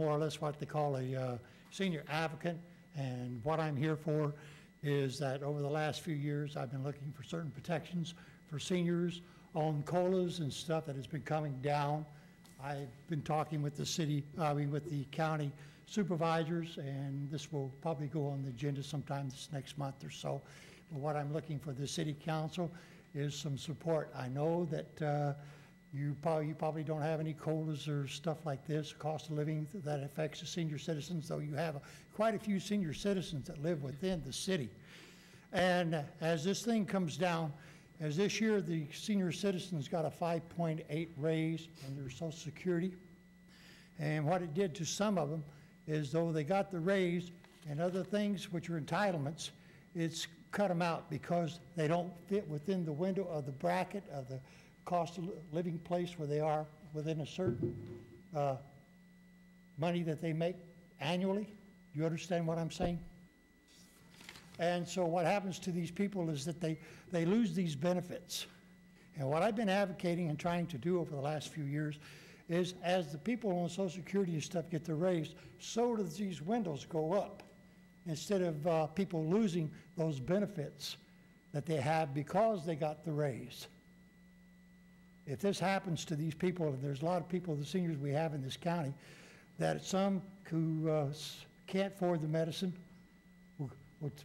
more or less what they call a senior advocate, and what I'm here for is that over the last few years I've been looking for certain protections for seniors on COLAs and stuff that has been coming down. I've been talking with with the county supervisors, and this will probably go on the agenda sometime this next month or so. But what I'm looking for the city council is some support. I know that you probably don't have any COLAs or stuff like this, cost of living that affects the senior citizens, though you have quite a few senior citizens that live within the city. And as this thing comes down, as this year the senior citizens got a 5.8 raise in their Social Security, and what it did to some of them is, though they got the raise and other things which are entitlements, it's cut them out because they don't fit within the window of the bracket of the cost of living place where they are within a certain money that they make annually. Do you understand what I'm saying? And so what happens to these people is that they lose these benefits. And what I've been advocating and trying to do over the last few years is, as the people on Social Security and stuff get the raise, so do these windows go up, instead of people losing those benefits that they have because they got the raise. If this happens to these people, and there's a lot of people, the seniors we have in this county, that some who can't afford the medicine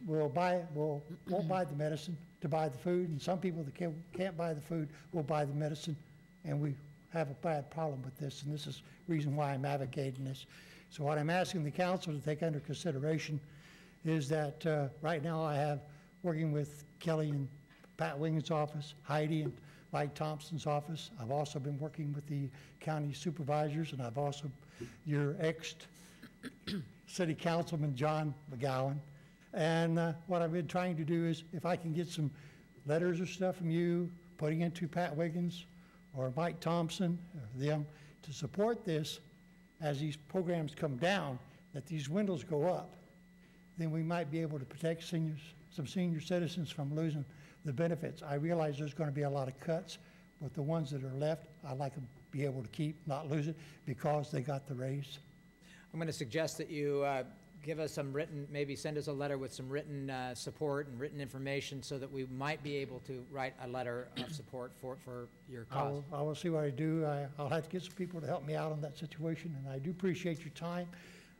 won't buy the medicine to buy the food, and some people that can't buy the food will buy the medicine, and we have a bad problem with this, and this is the reason why I'm advocating this. So what I'm asking the council to take under consideration is that right now I have, working with Kelly and Pat Wiggins' office, Heidi and Mike Thompson's office. I've also been working with the county supervisors, and I've also, your ex-city councilman, John McGowan. And what I've been trying to do is, if I can get some letters or stuff from you, putting into Pat Wiggins or Mike Thompson, or them, to support this as these programs come down, that these windows go up, then we might be able to protect seniors, some senior citizens from losing the benefits. I realize there's going to be a lot of cuts, but the ones that are left, I'd like to be able to keep, not lose it, because they got the raise. I'm going to suggest that you give us some written, maybe send us a letter with some written support and written information, so that we might be able to write a letter of support for your cause. I will see what I do. I'll have to get some people to help me out on that situation, and I do appreciate your time.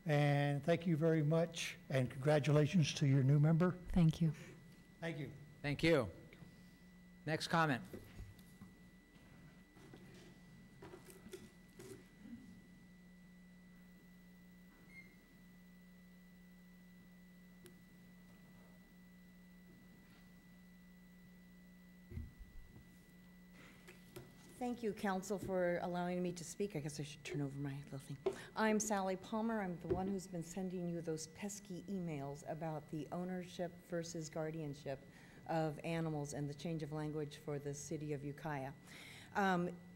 And thank you very much, and congratulations to your new member. Thank you. Thank you. Thank you. Next comment. Thank you, Council, for allowing me to speak. I guess I should turn over my little thing. I'm Sally Palmer. I'm the one who's been sending you those pesky emails about the ownership versus guardianship of animals and the change of language for the city of Ukiah.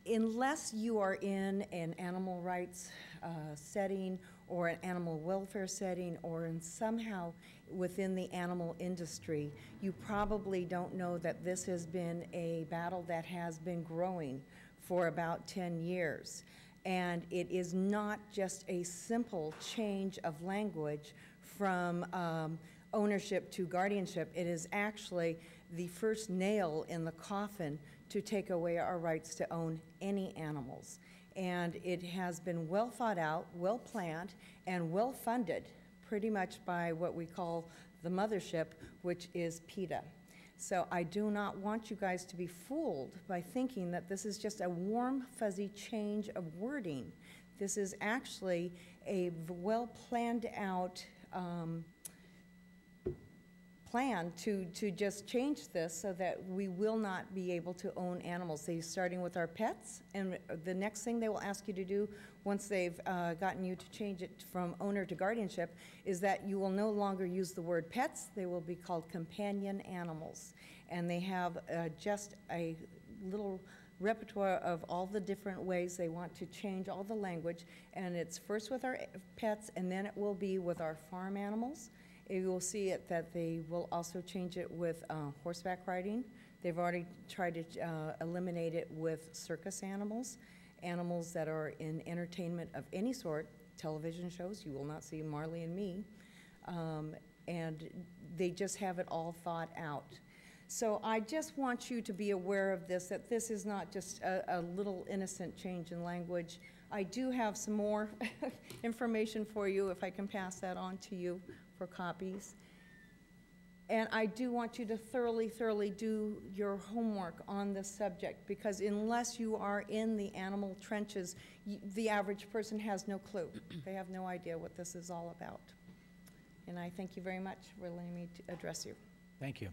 Unless you are in an animal rights setting or an animal welfare setting or in somehow within the animal industry, you probably don't know that this has been a battle that has been growing for about 10 years. And it is not just a simple change of language from ownership to guardianship. It is actually the first nail in the coffin to take away our rights to own any animals. And it has been well thought out, well planned, and well funded, pretty much by what we call the mothership, which is PETA. So I do not want you guys to be fooled by thinking that this is just a warm, fuzzy change of wording. This is actually a well planned out plan to just change this so that we will not be able to own animals. They're starting with our pets, and the next thing they will ask you to do once they've gotten you to change it from owner to guardianship is that you will no longer use the word pets. They will be called companion animals. And they have just a little repertoire of all the different ways they want to change all the language. And it's first with our pets, and then it will be with our farm animals. You will see it that they will also change it with horseback riding. They've already tried to eliminate it with circus animals, animals that are in entertainment of any sort, television shows. You will not see Marley and Me. And they just have it all thought out. So I just want you to be aware of this, that this is not just a little innocent change in language. I do have some more information for you, if I can pass that on to you for copies. And I do want you to thoroughly, thoroughly do your homework on this subject, because unless you are in the animal trenches, the average person has no clue. They have no idea what this is all about. And I thank you very much for letting me address you. Thank you.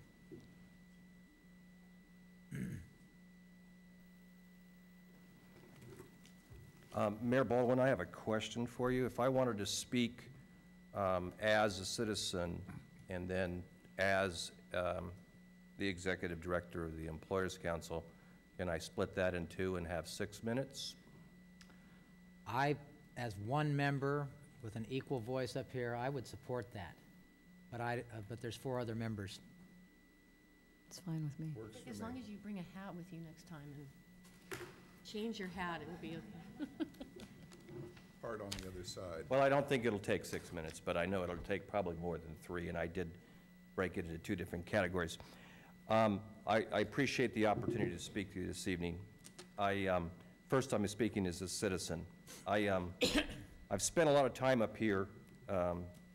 Mayor Baldwin, I have a question for you. If I wanted to speak as a citizen and then as the executive director of the Employers Council, can I split that in two and have 6 minutes? I, as one member with an equal voice up here, I would support that. But there's 4 other members. It's fine with me. Works for As me. long as you bring a hat with you next time and change your hat, it will be okay. Hard on the other side. Well, I don't think it'll take 6 minutes, but I know it'll take probably more than 3, and I did break it into 2 different categories. I appreciate the opportunity to speak to you this evening. First, I'm speaking as a citizen. I've spent a lot of time up here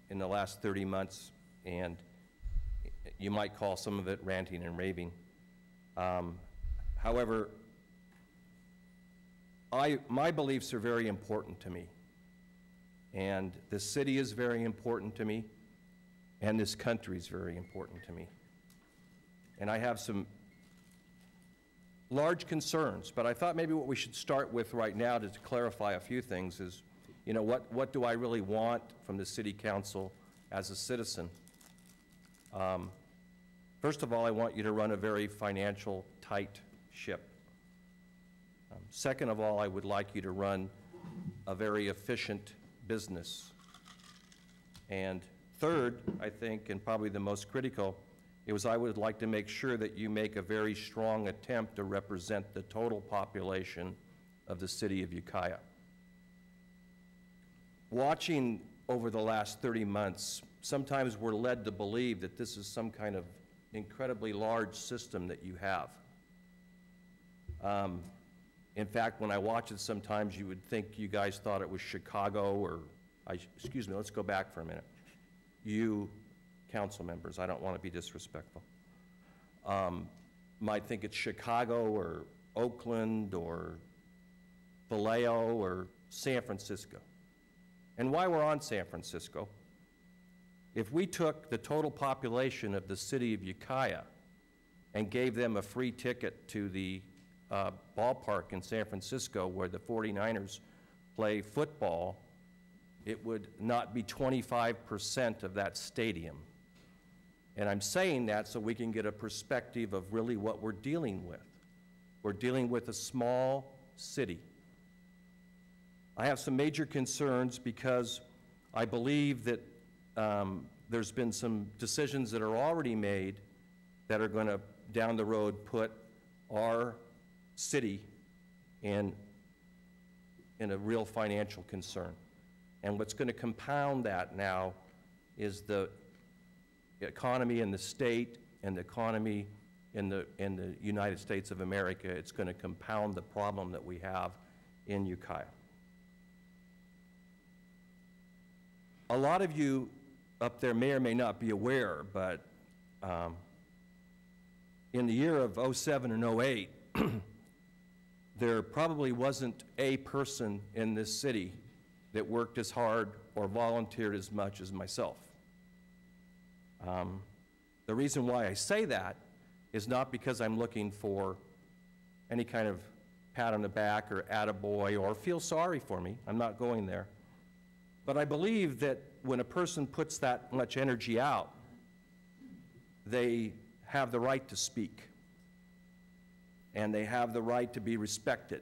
in the last 30 months, and you might call some of it ranting and raving. However, my beliefs are very important to me, and the city is very important to me, and this country is very important to me. And I have some large concerns, but I thought maybe what we should start with right now to clarify a few things is, you know, what do I really want from the city council as a citizen? First of all, I want you to run a very financial tight ship. Second of all, I would like you to run a very efficient business. And third, I think, and probably the most critical, I would like to make sure that you make a very strong attempt to represent the total population of the city of Ukiah. Watching over the last 30 months, sometimes we're led to believe that this is some kind of incredibly large system that you have. In fact, when I watch it, sometimes you would think you guys thought it was Chicago or, excuse me, let's go back for a minute. You council members, I don't want to be disrespectful, might think it's Chicago or Oakland or Vallejo or San Francisco. And while we're on San Francisco, if we took the total population of the city of Ukiah and gave them a free ticket to the ballpark in San Francisco where the 49ers play football, it would not be 25% of that stadium. And I'm saying that so we can get a perspective of really what we're dealing with. We're dealing with a small city. I have some major concerns because I believe that there's been some decisions that are already made that are going to, down the road, put our city in a real financial concern. And what's going to compound that now is the economy in the state and the economy in the United States of America. It's going to compound the problem that we have in Ukiah. A lot of you up there may or may not be aware, but in the year of 07 and 08, there probably wasn't a person in this city that worked as hard or volunteered as much as myself. The reason why I say that is not because I'm looking for any kind of pat on the back or attaboy or feel sorry for me. I'm not going there. But I believe that when a person puts that much energy out, they have the right to speak. And they have the right to be respected.